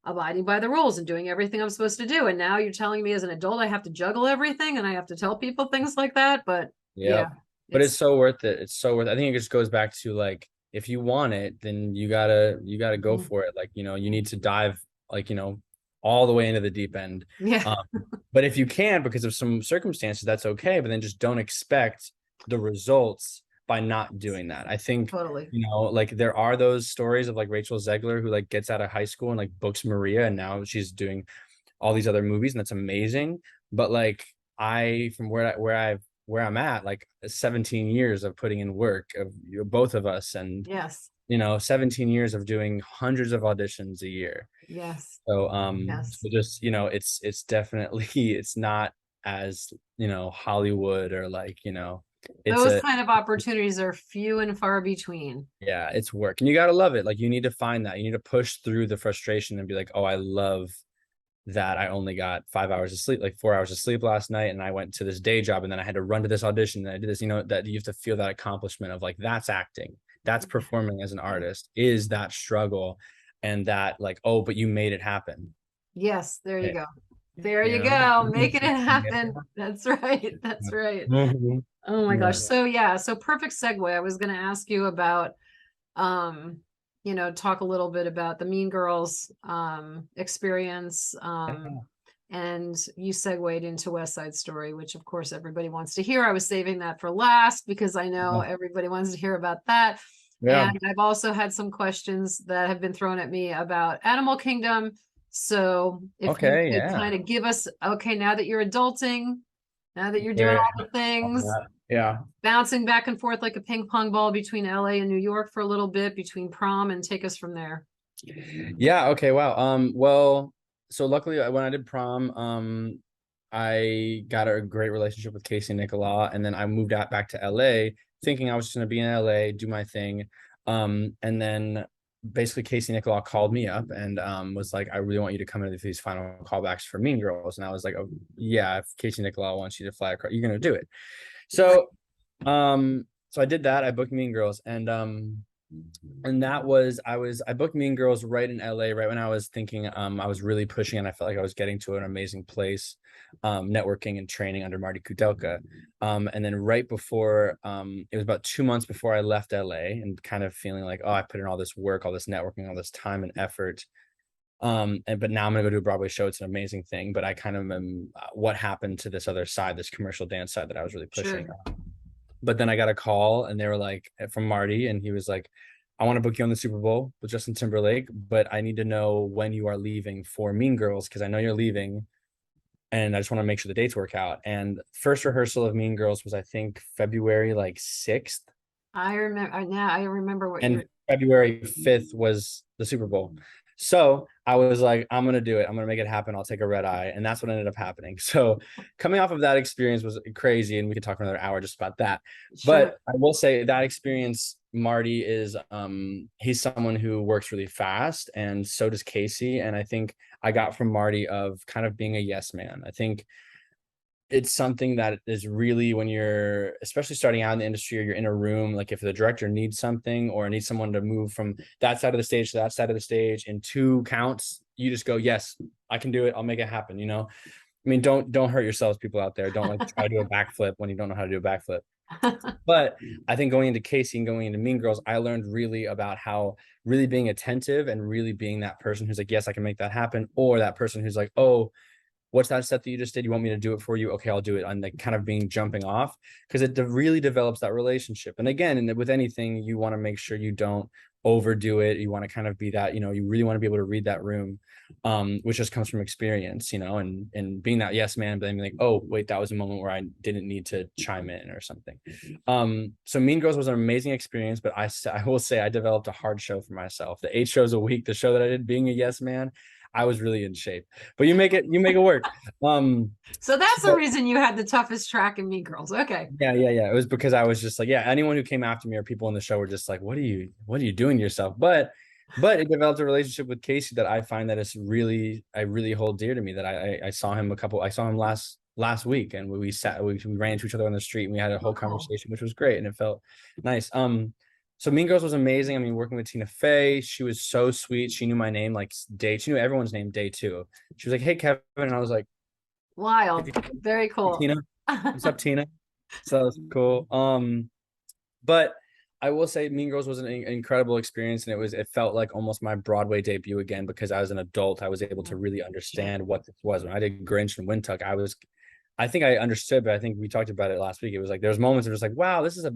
abiding by the rules and doing everything I'm supposed to do. And now you're telling me as an adult, I have to juggle everything and I have to tell people things like that. But yeah, but it's so worth it. It's so worth it. I think it just goes back to like, if you want it, then you gotta go for it. Like, you need to dive, like, all the way into the deep end. Yeah. But if you can, because of some circumstances, that's okay. But then just don't expect the results by not doing that. I think, totally. Like there are those stories of like Rachel Zegler, who like gets out of high school and like books Maria, and now she's doing all these other movies, and that's amazing. But like from where I'm at, like 17 years of putting in work of both of us, and yes, 17 years of doing hundreds of auditions a year. Yes. So yes. so just it's definitely, it's not as Hollywood, or like those kind of opportunities are few and far between. Yeah, it's work, and you gotta love it. Like you need to find that, you need to push through the frustration and be like, oh, I love that I only got 5 hours of sleep, like 4 hours of sleep last night, and I went to this day job, and then I had to run to this audition, and I did this. That you have to feel that accomplishment of like, that's acting, that's performing as an artist, is that struggle, and that like, oh, but you made it happen. Yes, there you go. There you go, making it happen. That's right. That's right. Oh my gosh. So perfect segue. I was going to ask you about talk a little bit about the Mean Girls experience, and you segued into West Side Story, which of course everybody wants to hear. I was saving that for last because I know everybody wants to hear about that. And I've also had some questions that have been thrown at me about Animal Kingdom. So if you could kind of give us, now that you're adulting, now that you're doing all the things, bouncing back and forth like a ping pong ball between LA and New York for a little bit, between prom, and take us from there. Yeah. Okay. Wow. Well, so luckily when I did prom, I got a great relationship with Casey Nicola, and then I moved out back to LA thinking I was just going to be in LA, do my thing. And then basically Casey Nicola called me up and was like, I really want you to come into these final callbacks for Mean Girls. And I was like, oh yeah, if Casey Nicola wants you to fly across, you're going to do it. So so I did that. I booked Mean Girls, and And that was, I booked Mean Girls right in LA, right when I was thinking, I was really pushing and I felt like I was getting to an amazing place, networking and training under Marty Kudelka. And then right before, it was about 2 months before I left LA and kind of feeling like, oh, I put in all this work, all this networking, all this time and effort. But now I'm gonna go do a Broadway show. It's an amazing thing, but I kind of am, what happened to this other side, this commercial dance side that I was really pushing. Sure. But then I got a call and they were like, from Marty, and he was like, I want to book you on the Super Bowl with Justin Timberlake, but I need to know when you are leaving for Mean Girls because I know you're leaving and I just want to make sure the dates work out. And first rehearsal of Mean Girls was, I think, February like 6th, I remember now. I remember what and you're. February 5th was the Super Bowl. So I was like, I'm gonna do it. I'm gonna make it happen. I'll take a red eye. And that's what ended up happening. So coming off of that experience was crazy, and we could talk for another hour just about that. Sure. But I will say that experience, Marty is he's someone who works really fast, and so does Casey. And I think I got from Marty of kind of being a yes man. I think it's something that is really, when you're especially starting out in the industry or you're in a room, like if the director needs something or needs someone to move from that side of the stage to that side of the stage in 2 counts, you just go, yes, I can do it, I'll make it happen, you know. I mean, don't hurt yourselves, people out there. Don't like try to do a backflip when you don't know how to do a backflip. But I think going into Casey and going into Mean Girls, I learned really about how really being attentive and really being that person who's like, yes, I can make that happen, or that person who's like, oh, what's that step that you just did? You want me to do it for you? Okay, I'll do it. On like kind of being jumping off, because it really develops that relationship. And again, with anything, you want to make sure you don't overdo it. You want to kind of be that, you really want to be able to read that room, which just comes from experience, and being that yes man, but then being like, oh wait, that was a moment where I didn't need to chime in or something. So Mean Girls was an amazing experience, but I will say I developed a hard show for myself. The 8 shows a week, the show that I did, being a yes man, I was really in shape, but you make it work. Um, So that's the so reason you had the toughest track in Mean Girls. Okay. yeah. It was because I was just like, yeah, anyone who came after me or people in the show were just like, what are you doing to yourself? But it developed a relationship with Casey that I find that I really hold dear to me. That I saw him last week, and we ran into each other on the street and we had a Oh, whole cool. conversation, which was great and it felt nice. So Mean Girls was amazing. I mean, working with Tina Fey, she was so sweet. She knew my name like she knew everyone's name day two. She was like, "Hey Kevin," and I was like, Wild. Very "Hey cool. Tina, what's up, Tina?" So that was cool. But I will say Mean Girls was an incredible experience, and it felt like almost my Broadway debut again, because as an adult I was able to really Sure. understand what this was. When I did Grinch and Windtuck, I think I understood, but I think we talked about it last week. It was like there's moments of just like, wow, this is a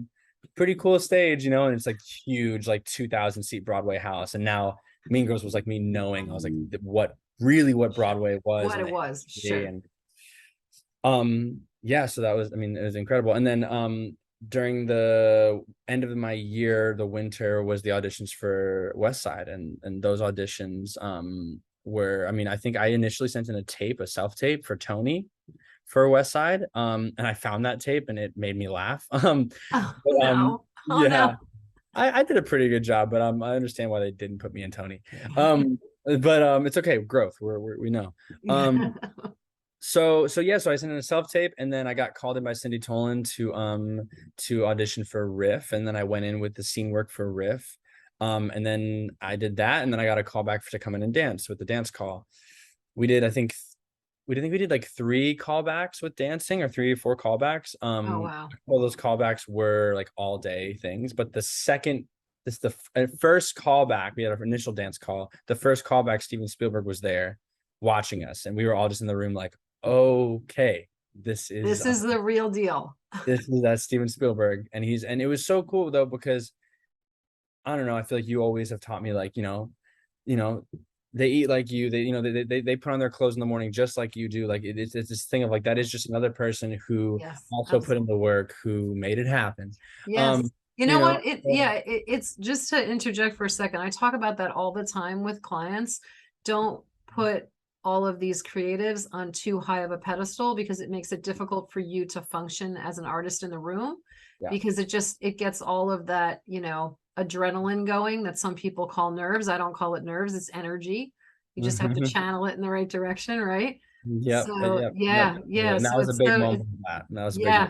pretty cool stage, and it's like huge, like 2,000 seat Broadway house. And now Mean Girls was like me knowing, I was like, what Broadway was, What and it was. the Sure. and yeah, so that was, I mean, it was incredible. And then during the end of my year, the winter, was the auditions for West Side, and those auditions were, I mean, I think I initially sent in a self-tape for Tony for West Side. And I found that tape and it made me laugh. Oh But, no. Oh yeah, no. I did a pretty good job, but I understand why they didn't put me in Tony. But it's okay, growth. We know. Um, so I sent in a self tape, and then I got called in by Cindy Tolan to audition for Riff, and then I went in with the scene work for Riff. And then I did that, and then I got a call back to come in and dance with the dance call. We did, I think we did like 3 callbacks with dancing, or 3 or 4 callbacks. Oh wow. All those callbacks were like all day things, but the first callback, we had our initial dance call. The first callback, Steven Spielberg was there watching us, and we were all just in the room like, okay, this is This is the real deal. that Steven Spielberg, and it was so cool though, because I don't know, I feel like you always have taught me, like, you know, they eat like you, they put on their clothes in the morning just like you do. Like it's this thing of like, that is just another person who Yes, also put in absolutely. the work, who made it happen. Yes. Um, You you know know, what? It's just to interject for a second. I talk about that all the time with clients. Don't put all of these creatives on too high of a pedestal, because it makes it difficult for you to function as an artist in the room, yeah. because it gets all of that, adrenaline going that some people call nerves. I don't call it nerves, it's energy. You just have to channel it in the right direction, right? Yep, So yep. yeah, yeah. And that So was a it's big so moment of that. And that was a big yeah.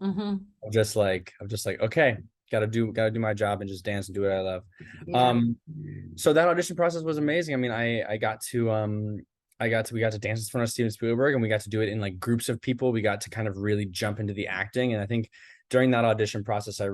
moment Hmm. of just like, okay. Gotta do my job and just dance and do what I love. Yeah. So that audition process was amazing. I mean, we got to dance in front of Steven Spielberg, and we got to do it in like groups of people. We got to kind of really jump into the acting. And I think during that audition process, I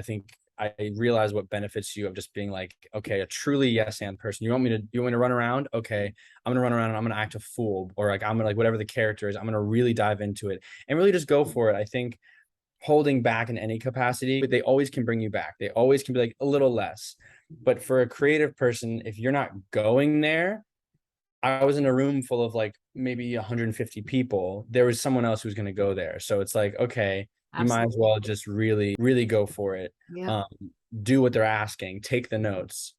think I realized what benefits you of just being like, okay, a truly yes and person. You want me to run around? Okay, I'm gonna run around and I'm gonna act a fool, or like I'm gonna like whatever the character is, I'm gonna really dive into it and really just go for it. I think holding back in any capacity, but they always can bring you back. They always can be like a little less. But for a creative person, if you're not going there, I was in a room full of like maybe 150 people. There was someone else who's going to go there. So it's like, okay, you might as Absolutely. well just really, really go for it. Yeah. Um, do what they're asking, take the notes,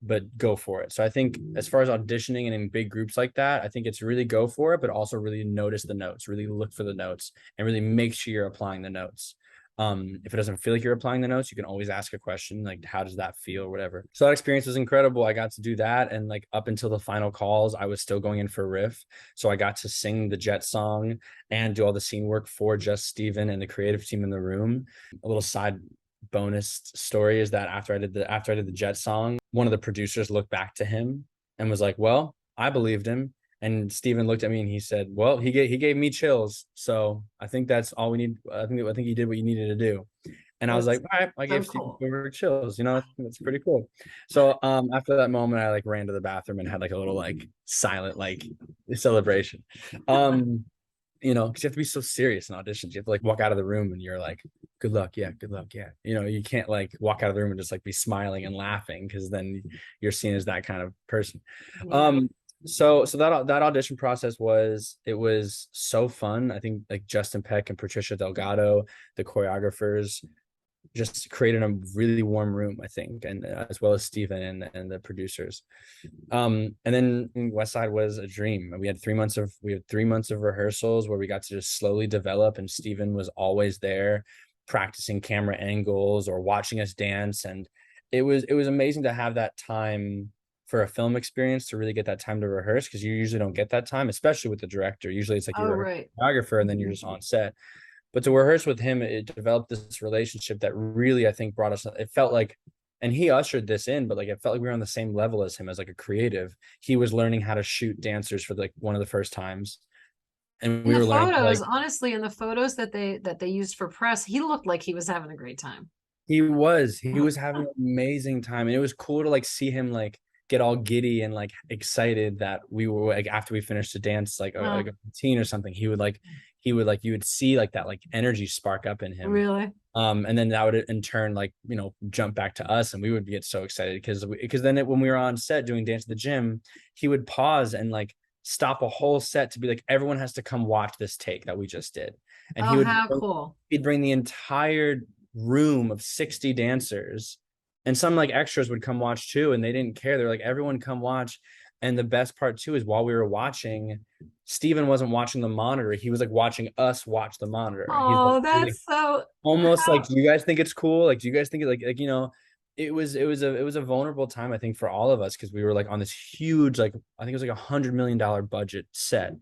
but go for it. So I think as far as auditioning and in big groups like that, I think it's really go for it, but also really notice the notes, really look for the notes, and really make sure you're applying the notes. If it doesn't feel like you're applying the notes, you can always ask a question like, how does that feel or whatever. So that experience was incredible. I got to do that. And like up until the final calls, I was still going in for riff. So I got to sing the Jet song and do all the scene work for just Steven and the creative team in the room. A little side bonus story is that after I did the Jet song, one of the producers looked back to him and was like, well, I believed him. And Steven looked at me and he said, well, he gave me chills. So I think that's all we need. I think you did what you needed to do. And I was That's like, all right, I so gave Steven cool. Spielberg chills. You know, that's pretty cool. So after that moment, I like ran to the bathroom and had like a little like silent like celebration. You know, because you have to be so serious in auditions. You have to like walk out of the room and you're like, good luck, yeah, good luck, yeah. You know, you can't like walk out of the room and just like be smiling and laughing because then you're seen as that kind of person. Yeah. Um, so that audition process was so fun. I think like Justin Peck and Patricia Delgado, the choreographers, just created a really warm room, I think, and as well as Steven and the producers. And then West Side was a dream. We had 3 months of rehearsals where we got to just slowly develop, and Steven was always there practicing camera angles or watching us dance. And it was amazing to have that time for a film experience, to really get that time to rehearse, because you usually don't get that time, especially with the director. Usually it's like Oh, you're a right. choreographer and then you're just on set. But to rehearse with him, it developed this relationship that really, I think, brought us, it felt like, and he ushered this in, but like it felt like we were on the same level as him as like a creative. He was learning how to shoot dancers for like one of the first times. And In we the were learning to photos, like, honestly, in the photos that they used for press, he looked like he was having a great time. he was having an amazing time. And it was cool to like see him like get all giddy and like excited that we were like, after we finished the dance, like Oh, a routine or something, you would see like that like energy spark up in him. really? And then that would in turn like, you know, jump back to us, and we would get so excited because then when we were on set doing Dance at the Gym, he would pause and like stop a whole set to be like, everyone has to come watch this take that we just did. And Oh, how cool. he'd bring the entire room of 60 dancers, and some like extras would come watch too, and they didn't care. They're like, everyone come watch. And the best part too is while we were watching, Steven wasn't watching the monitor. He was like watching us watch the monitor. Oh, He's like that's so almost like, how do you guys think it's cool? Like, do you guys think it like, you know, it was a vulnerable time, I think, for all of us, because we were like on this huge, like, I think it was like $100 million budget set.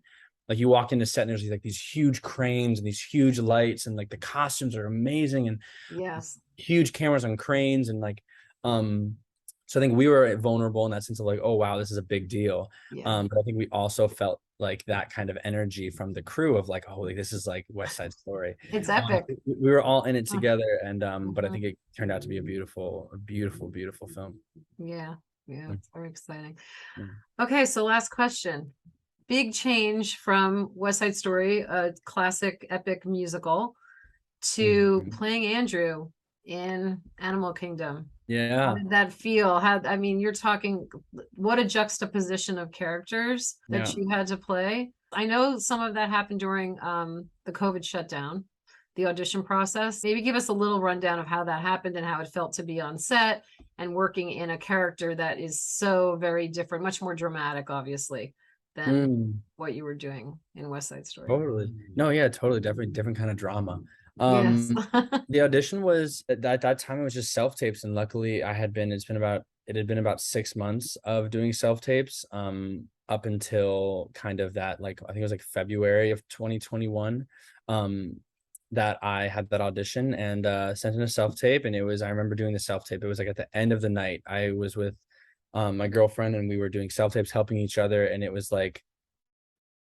Like you walk into set and there's like these huge cranes and these huge lights, and like the costumes are amazing, and yes. huge cameras on cranes, and like so I think we were vulnerable in that sense of like, oh wow, this is a big deal. Yeah. But I think we also felt like that kind of energy from the crew of like, oh, like this is like West Side Story. It's epic. We were all in it Oh, together, and but I mhm. think it turned out to be a beautiful film. Yeah. Yeah. Mm, It's very exciting. mm, Okay, so last question. Big change from West Side Story, a classic epic musical, to mm. playing Andrew in Animal Kingdom. How Yeah, did that feel? How, I mean, you're talking, what a juxtaposition of characters yeah. that you had to play. I know some of that happened during the COVID shutdown, the audition process. Maybe give us a little rundown of how that happened and how it felt to be on set and working in a character that is so very different, much more dramatic, obviously, than Mm. what you were doing in West Side Story. Totally. No, yeah, totally. Definitely different kind of drama. Yes. The audition was at that time, it was just self tapes. And luckily it had been about 6 months of doing self tapes, up until kind of that, like, I think it was like February of 2021. that I had that audition and sent in a self-tape. And I remember doing the self-tape. It was like at the end of the night. I was with my girlfriend and we were doing self-tapes, helping each other. And it was like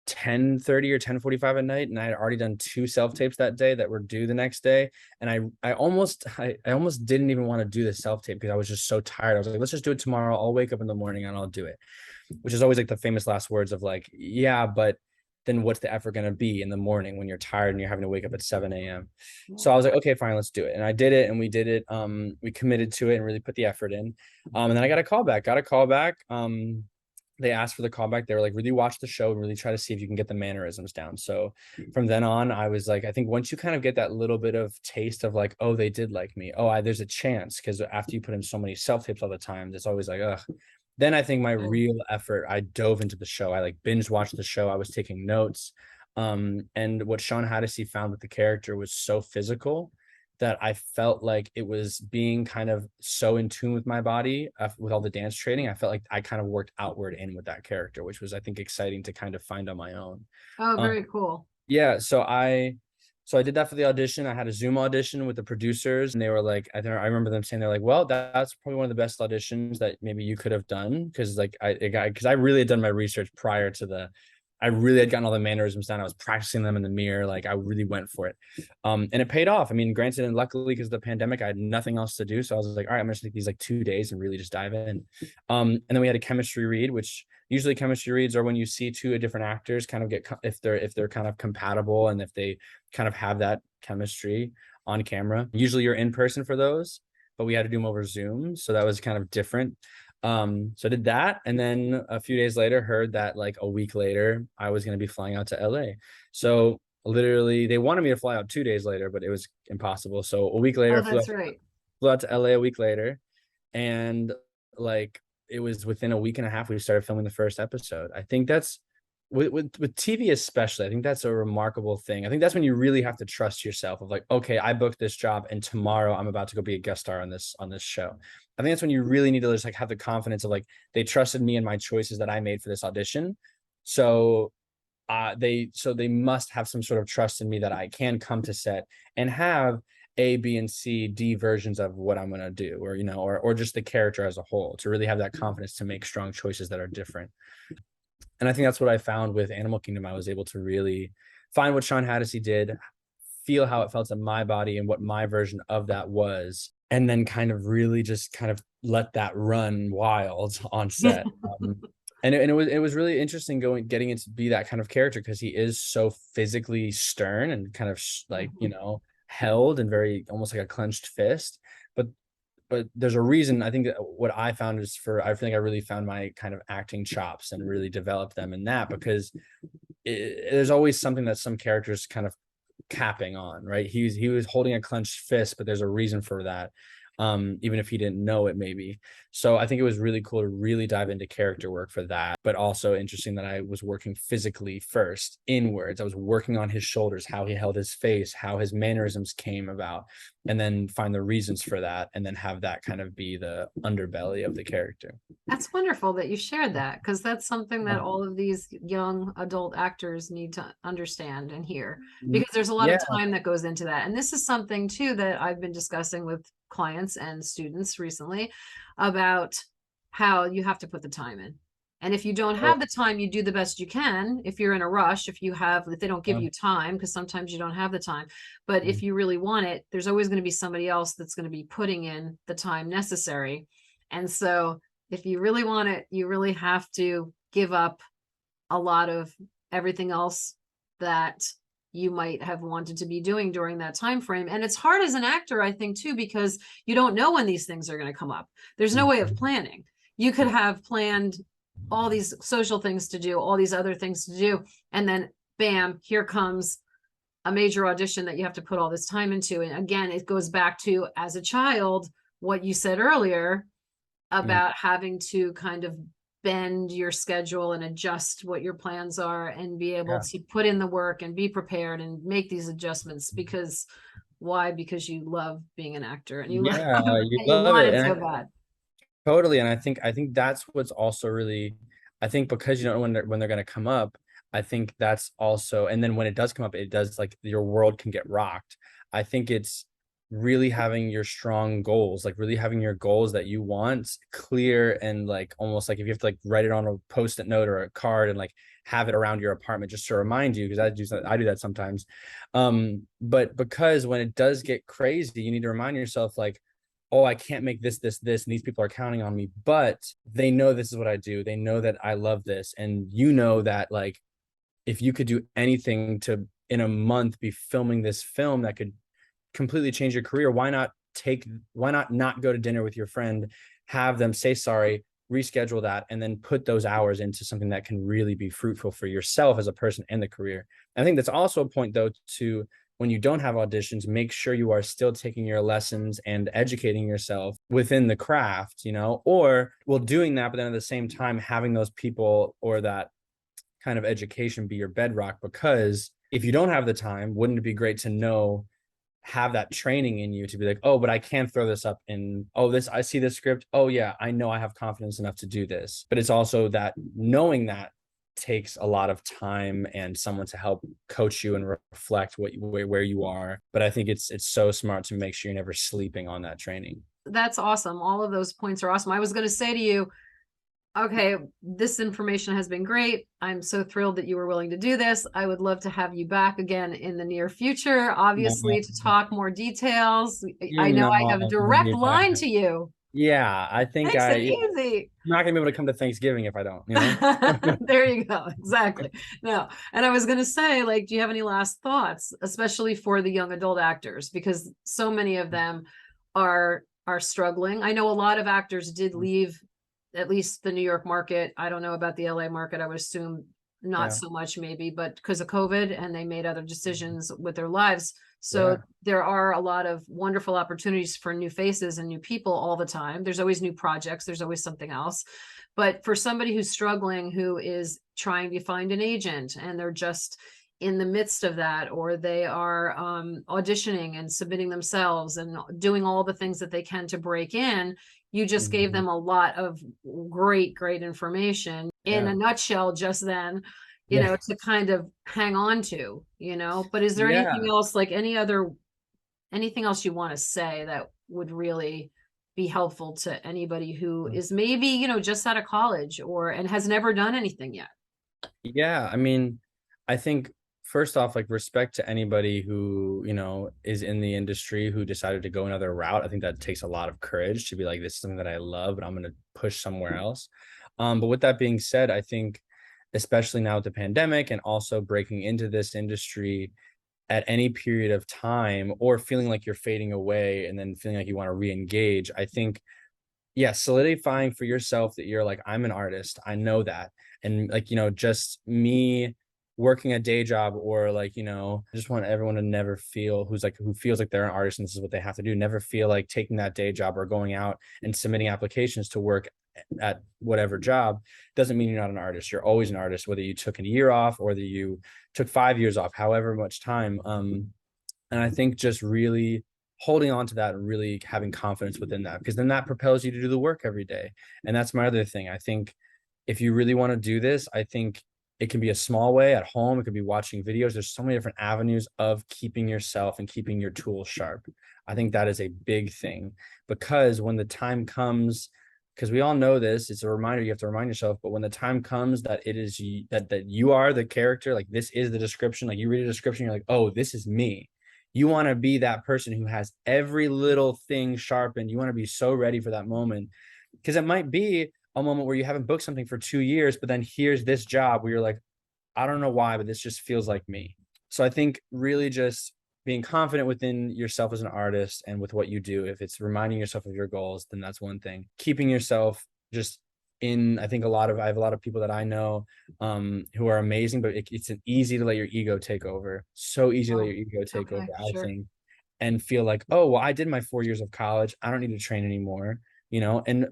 10:30 or 10:45 at night, and I had already done two self-tapes that day that were due the next day. And I almost didn't even want to do the self-tape because I was just so tired. I was like, let's just do it tomorrow. I'll wake up in the morning and I'll do it, which is always like the famous last words of like, yeah, but then what's the effort going to be in the morning when you're tired and you're having to wake up at 7 a.m. So I was like, okay, fine, let's do it. And I did it, and we did it. We committed to it and really put the effort in. And then I got a callback. They asked for the callback. They were like, really watch the show and really try to see if you can get the mannerisms down. So from then on, I was like, I think once you kind of get that little bit of taste of like, oh, they did like me. Oh, there's a chance. Because after you put in so many self-tapes all the time, it's always like, ugh. Then I think my real effort, I dove into the show. I like binge watched the show. I was taking notes. And what Sean Hattie found with the character was so physical that I felt like it was being kind of so in tune with my body with all the dance training. I felt like I kind of worked outward in with that character, which was, I think, exciting to kind of find on my own. Oh, very cool. Yeah. So I did that for the audition. I had a Zoom audition with the producers, and they were like, I remember them saying, they're like, well, that's probably one of the best auditions that maybe you could have done. Because like because I really had done my research prior to I really had gotten all the mannerisms down. I was practicing them in the mirror. Like I really went for it. And it paid off. I mean, granted, and luckily because of the pandemic, I had nothing else to do. So I was like, all right, I'm going to take these like 2 days and really just dive in. And then we had a chemistry read, which usually chemistry reads are when you see two different actors kind of get, if they're kind of compatible and if they kind of have that chemistry on camera. Usually you're in person for those, but we had to do them over Zoom. So that was kind of different. So I did that, and then a few days later heard that like a week later I was going to be flying out to LA. So literally they wanted me to fly out 2 days later, but it was impossible. So a week later, Oh, that's right. flew out to LA a week later, and like it was within a week and a half we started filming the first episode. I think that's with TV especially, I think that's a remarkable thing. I think that's when you really have to trust yourself of like, okay, I booked this job and tomorrow I'm about to go be a guest star on this show. I think that's when you really need to just like have the confidence of like, they trusted me and my choices that I made for this audition. So they must have some sort of trust in me that I can come to set and have A, B, and C, D versions of what I'm going to do, or, or just the character as a whole, to really have that confidence to make strong choices that are different. And I think that's what I found with Animal Kingdom. I was able to really find what Sean Hattie did, feel how it felt in my body and what my version of that was, and then kind of really just kind of let that run wild on set. And it was really interesting getting into be that kind of character, because he is so physically stern and kind of like, held and very almost like a clenched fist. But there's a reason. I think that what I found is I think I really found my kind of acting chops and really developed them in that, because there's always something that some characters kind of capping on, right? He was holding a clenched fist, but there's a reason for that. Even if he didn't know it, maybe. So I think it was really cool to really dive into character work for that, but also interesting that I was working physically first, inwards. I was working on his shoulders, how he held his face, how his mannerisms came about, and then find the reasons for that, and then have that kind of be the underbelly of the character. That's wonderful that you shared that, because that's something that all of these young adult actors need to understand and hear, because there's a lot of time that goes into that. And this is something too that I've been discussing with clients and students recently about how you have to put the time in. And if you don't have the time, you do the best you can. If you're in a rush, if they don't give you time, because sometimes you don't have the time, but if you really want it, there's always going to be somebody else that's going to be putting in the time necessary. And so if you really want it, you really have to give up a lot of everything else that you might have wanted to be doing during that time frame. And it's hard as an actor, I think, too, because you don't know when these things are going to come up. There's no way of planning. You could have planned all these social things to do, all these other things to do, and then bam, here comes a major audition that you have to put all this time into. And again, it goes back to, as a child, what you said earlier about having to kind of bend your schedule and adjust what your plans are and be able to put in the work and be prepared and make these adjustments. Because why? Because you love being an actor and you love want it so bad. Totally. And I think that's what's also really, I think, because you don't know when they're going to come up. I think that's also, and then when it does come up, it does, like, your world can get rocked. I think it's really having your strong goals, like really having your goals that you want clear, and like almost like if you have to like write it on a post-it note or a card and like have it around your apartment just to remind you, because I do that sometimes. But because when it does get crazy, you need to remind yourself like, oh, I can't make this, and these people are counting on me, but they know this is what I do. They know that I love this. And you know that like if you could do anything to in a month be filming this film that could completely change your career, why not go to dinner with your friend, have them say sorry, reschedule that, and then put those hours into something that can really be fruitful for yourself as a person and the career. I think that's also a point though, to when you don't have auditions, make sure you are still taking your lessons and educating yourself within the craft, or well, doing that, but then at the same time having those people or that kind of education be your bedrock. Because if you don't have the time, wouldn't it be great to have that training in you to be like, oh, but I can throw this up in, oh, this, I see this script, oh yeah, I know I have confidence enough to do this. But it's also that knowing that takes a lot of time and someone to help coach you and reflect where you are. But I think it's so smart to make sure you're never sleeping on that training. That's awesome. All of those points are awesome. I was going to say to you, okay, this information has been great. I'm so thrilled that you were willing to do this. I would love to have you back again in the near future, obviously, to talk more details. I know I have a direct line to you. Yeah, I think Makes it easy. I'm not gonna be able to come to Thanksgiving if I don't. There you go. Exactly. No. And I was going to say, like, do you have any last thoughts, especially for the young adult actors? Because so many of them are struggling. I know a lot of actors did leave at least the New York market. I don't know about the LA market. I would assume not so much maybe, but because of COVID, and they made other decisions with their lives. So there are a lot of wonderful opportunities for new faces and new people all the time. There's always new projects. There's always something else. But for somebody who's struggling, who is trying to find an agent, and they're just in the midst of that, or they are auditioning and submitting themselves and doing all the things that they can to break in, you just gave them a lot of great information in a nutshell just then, to kind of hang on to, but is there anything else, like anything else you want to say that would really be helpful to anybody who is maybe, just out of college and has never done anything yet? Yeah, I mean, I think first off, like, respect to anybody who, is in the industry who decided to go another route. I think that takes a lot of courage to be like, this is something that I love, but I'm going to push somewhere else. But with that being said, I think especially now with the pandemic and also breaking into this industry at any period of time, or feeling like you're fading away and then feeling like you want to re-engage, I think, yeah, solidifying for yourself that you're like, I'm an artist, I know that. And like, just me working a day job, or like, I just want everyone to never feel, who feels like they're an artist and this is what they have to do, never feel like taking that day job or going out and submitting applications to work at whatever job doesn't mean you're not an artist. You're always an artist, whether you took a year off or whether you took 5 years off, however much time. And I think just really holding on to that and really having confidence within that, because then that propels you to do the work every day. And that's my other thing. I think if you really want to do this, I think it can be a small way at home. It could be watching videos. There's so many different avenues of keeping yourself and keeping your tools sharp. I think that is a big thing, because when the time comes, because we all know this, it's a reminder, you have to remind yourself, but when the time comes that it is that you are the character, like this is the description, like you read a description, you're like, oh, this is me. You want to be that person who has every little thing sharpened. You want to be so ready for that moment, because it might be a moment where you haven't booked something for 2 years, but then here's this job where you're like, I don't know why, but this just feels like me. So I think really just being confident within yourself as an artist and with what you do. If it's reminding yourself of your goals, then that's one thing. Keeping yourself just I think I have a lot of people that I know who are amazing, but it's an easy to let your ego take over. So easy to let your ego take over, I think, and feel like, oh, well, I did my 4 years of college, I don't need to train anymore, and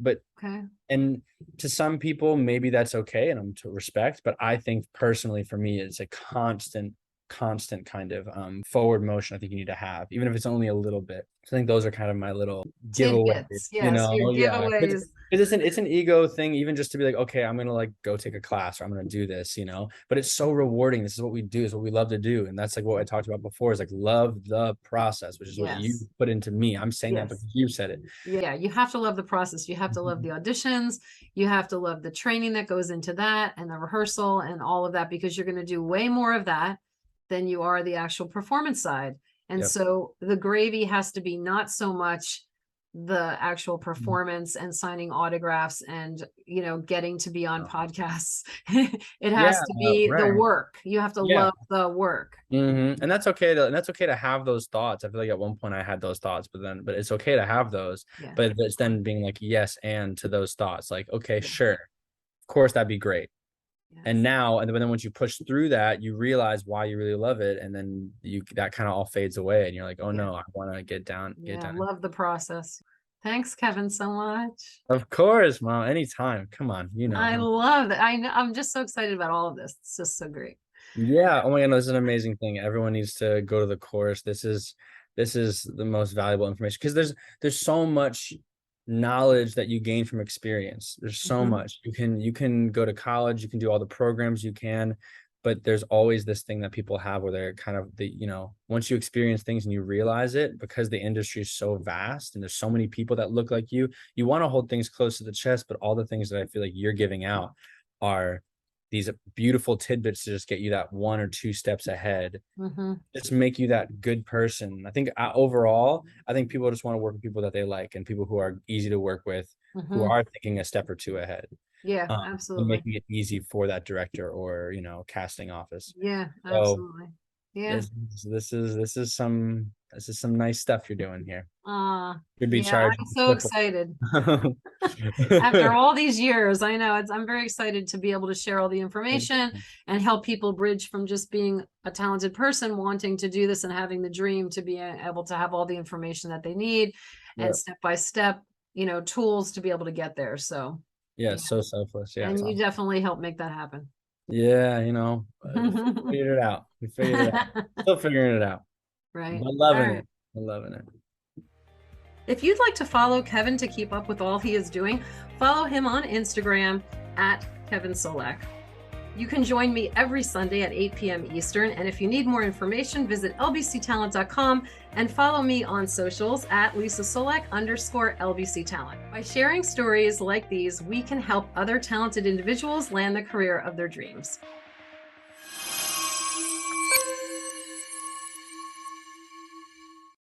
to some people, maybe that's okay, and I'm to respect, but I think personally for me, it's a constant constant kind of forward motion I think you need to have, even if it's only a little bit. So I think those are kind of my little giveaways, Tidbits. you Yes, know? your Yeah. giveaways. It's an ego thing, even just to be like, okay, I'm gonna like go take a class or I'm gonna do this, you know. But it's so rewarding. This is what we do, is what we love to do. And that's like what I talked about before, is like love the process, which is what you Yes. put into me. I'm saying that Yes. because you said it. Yeah, you have to love the process. You have to love the auditions. You have to love the training that goes into that and the rehearsal and all of that, because you're going to do way more of that than you are the actual performance side. And Yep. so the gravy has to be not so much the actual performance and signing autographs and, you know, getting to be on podcasts. It Yeah, has to be the right. work. You have to Yeah. love the work. And that's okay to have those thoughts. I feel like at one point I had those thoughts, but it's okay to have those. Yeah. But it's then being like yes and to those thoughts, like, okay, Yeah. sure, of course, that'd be great. Yes. And then once you push through that, you realize why you really love it, and then that kind of all fades away, and you're like, oh no, I want to get down. Love the process. Thanks, Kevin, so much. Of course, Mom, anytime. Come on, you know. I love that. I'm just so excited about all of this. It's just so great. Yeah. Oh my God, no, this is an amazing thing. Everyone needs to go to the course. This is the most valuable information, because there's so much knowledge that you gain from experience. There's so much. You can go to college, you can do all the programs you can, but there's always this thing that people have where they're kind of once you experience things and you realize it, because the industry is so vast and there's so many people that look like you want to hold things close to the chest, but all the things that I feel like you're giving out are these beautiful tidbits to just get you that 1 or 2 steps ahead, just make you that good person. I think overall, I think people just want to work with people that they like, and people who are easy to work with, who are thinking a step or 2 ahead. Yeah, And absolutely. making it easy for that director or casting office. Yeah, So absolutely. Yeah. this is some nice stuff you're doing here. You'd be Yeah, charged. I'm so excited. After all these years, I know I'm very excited to be able to share all the information and help people bridge from just being a talented person wanting to do this and having the dream to be able to have all the information that they need and step by step, tools to be able to get there. So yeah, so selfless. Yeah, and you definitely help make that happen. Yeah, we figured it out. Still figuring it out. Right. But loving it. I'm loving it. If you'd like to follow Kevin to keep up with all he is doing, follow him on Instagram at Kevin Csolak. You can join me every Sunday at 8 p.m. Eastern. And if you need more information, visit lbctalent.com and follow me on socials at LisaCsolak_LBCTalent. By sharing stories like these, we can help other talented individuals land the career of their dreams.